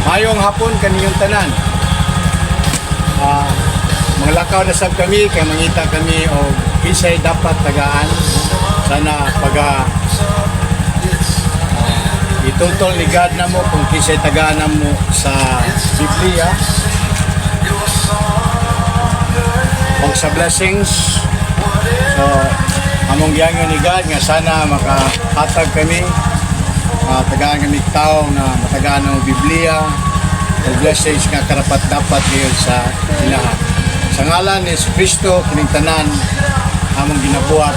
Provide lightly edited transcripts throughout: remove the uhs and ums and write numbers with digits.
Mayong hapon kaniyong tanan. Mga lakaw na sab kami kay mangita kami o kinsay dapat tagaan. Sana itutol ni God na mo kung kinsay tagaan na mo sa Biblia o sa blessings. So among giangyo ni God nga sana makahatag kami tagaan kami tao na matagaan ng Biblia o blessings nga karapat dapat ngayon sa ilaha. Sa ngalan ni Kristo kining tanan among ginabuhat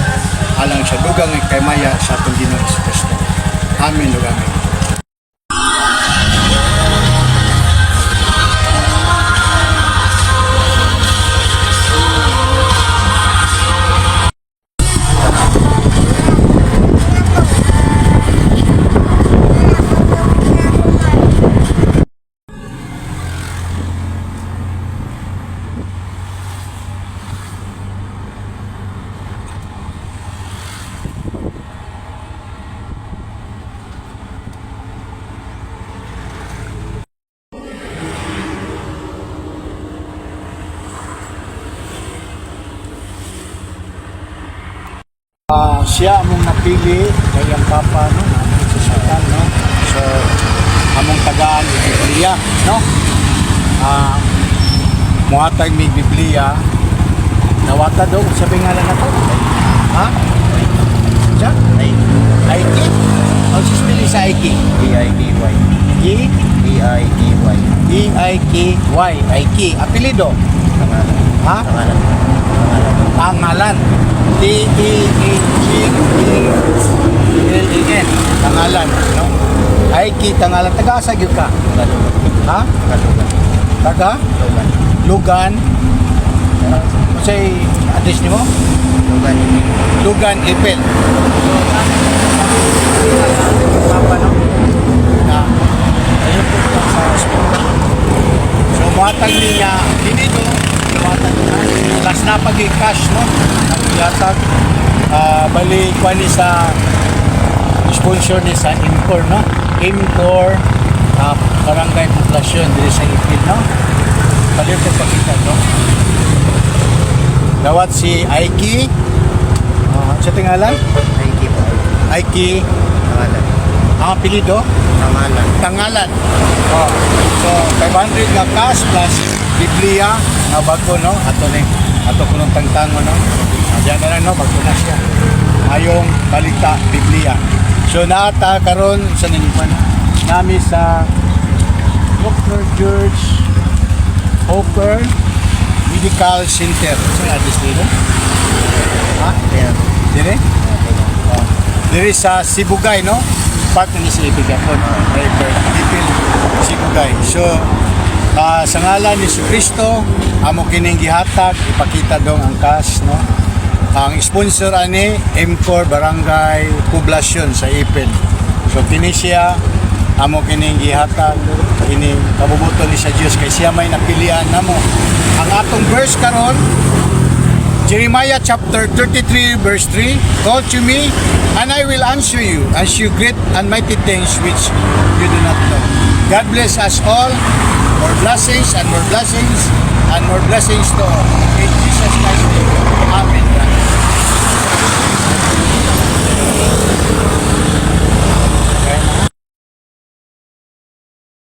alang sa dugang kay maya sa atong Ginoong Kristo. Amen ug amen. Siya among napili kay ang Papa no sa Satan no. So among tagaan ni Biblia no. Muhatag mi Biblia nawata daw sa pingalan nato. Ha? Diyan? Aiki? Ang sispili sa Aiki? E-I-K-Y. E-I-K-Y. E-I-K-Y. Aiki. Apelido? Pangalan. Ha? Pangalan. Pangalan. T-E-E-G-E-L-E-N. Tangalan, no? Aiki, tangalan. Taga-asa gyud ka? Ha? Taga? Lugan. Say address nimo? Lugan, Ipil. Papa, no? Na, ayun po sa hospital. So, muhatag niya, dito, muhatag niya. Last na pag-cash, no? Yatag bali kwa ni sa sponsor ni sa Imcor no Imcor barangay poblasyon diri sa Ipil no bali ko pakita no dawat si Aiki sa tingalan Aiki Pangalan. ang apelido Tangalan so 500 nga cash plus Biblia nga bago no ato kunong tangtango no diyan na lang no bago na siya ayong balita Biblia so naata karon sa nilipan nami sa Dr. George Hopper Medical Center sa address dito ha dire dire sa Sibugay no part ni si Ibigaton Ipil Sibugay so sa ngalan ni Kristo amo kining gihatag ipakita dong ang cash no ang sponsor ani Imcor Barangay Poblasyon sa Ipil so kini siya amo kining gihatag ini kabubuton ni sa Dios kay siya may napilian namo ang atong verse karon Jeremiah chapter 33 verse 3 call to me and I will answer you great and mighty things which you do not know. God bless us all. More blessings and more blessings and more blessings to all. In Jesus Christ's name. Amen.